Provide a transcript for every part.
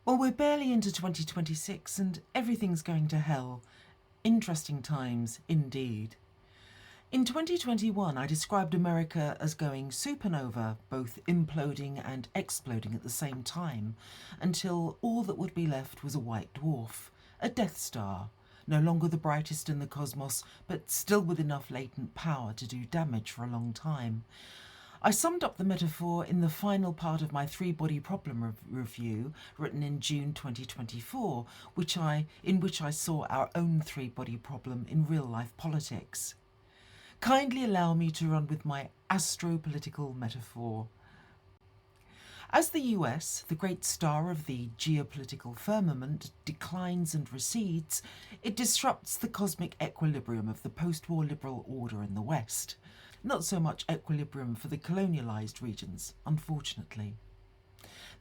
Well, we're barely into 2026 and everything's going to hell. Interesting times, indeed. In 2021, I described America as going supernova, both imploding and exploding at the same time, until all that would be left was a white dwarf, a Death Star, no longer the brightest in the cosmos, but still with enough latent power to do damage for a long time. I summed up the metaphor in the final part of my three-body problem review, written in June 2024, in which I saw our own three-body problem in real-life politics. Kindly allow me to run with my astro-political metaphor. As the US, the great star of the geopolitical firmament, declines and recedes, it disrupts the cosmic equilibrium of the post-war liberal order in the West. Not so much equilibrium for the colonialised regions, unfortunately.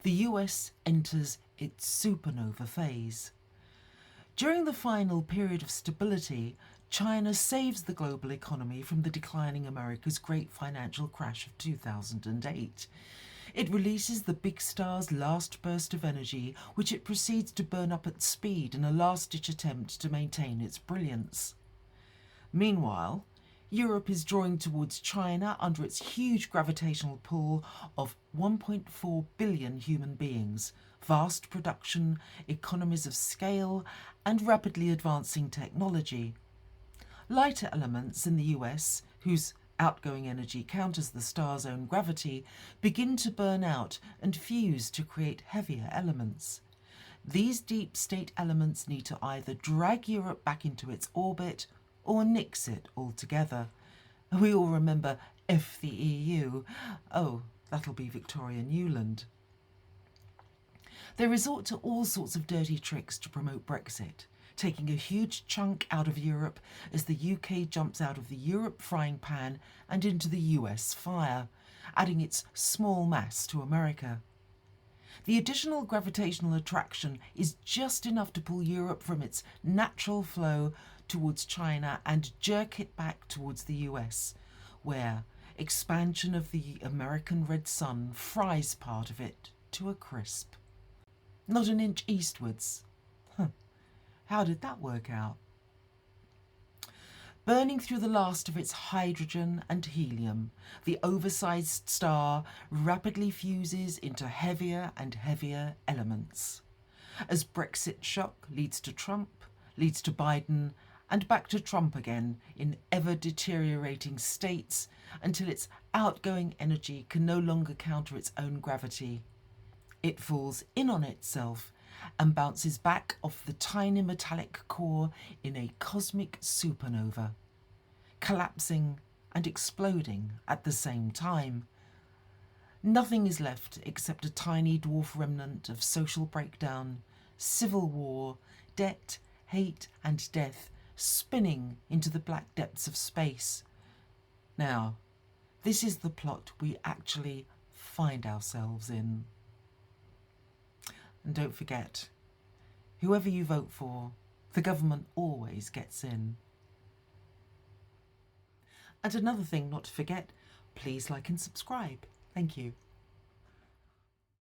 The US enters its supernova phase. During the final period of stability, China saves the global economy from the declining America's great financial crash of 2008. It releases the big star's last burst of energy, which it proceeds to burn up at speed in a last-ditch attempt to maintain its brilliance. Meanwhile, Europe is drawing towards China under its huge gravitational pull of 1.4 billion human beings, vast production, economies of scale, and rapidly advancing technology. Lighter elements in the US, whose outgoing energy counters the star's own gravity, begin to burn out and fuse to create heavier elements. These deep state elements need to either drag Europe back into its orbit or nix it altogether. We all remember F the EU. Oh, that'll be Victoria Newland. They resort to all sorts of dirty tricks to promote Brexit, taking a huge chunk out of Europe as the UK jumps out of the Europe frying pan and into the US fire, adding its small mass to America. The additional gravitational attraction is just enough to pull Europe from its natural flow towards China and jerk it back towards the US, where expansion of the American red sun fries part of it to a crisp. Not an inch eastwards. How did that work out? Burning through the last of its hydrogen and helium, the oversized star rapidly fuses into heavier and heavier elements. As Brexit shock leads to Trump, leads to Biden, and back to Trump again in ever-deteriorating states until its outgoing energy can no longer counter its own gravity. It falls in on itself and bounces back off the tiny metallic core in a cosmic supernova, collapsing and exploding at the same time. Nothing is left except a tiny dwarf remnant of social breakdown, civil war, debt, hate and death spinning into the black depths of space. Now, this is the plot we actually find ourselves in. And don't forget, whoever you vote for, the government always gets in. And another thing not to forget, please like and subscribe. Thank you.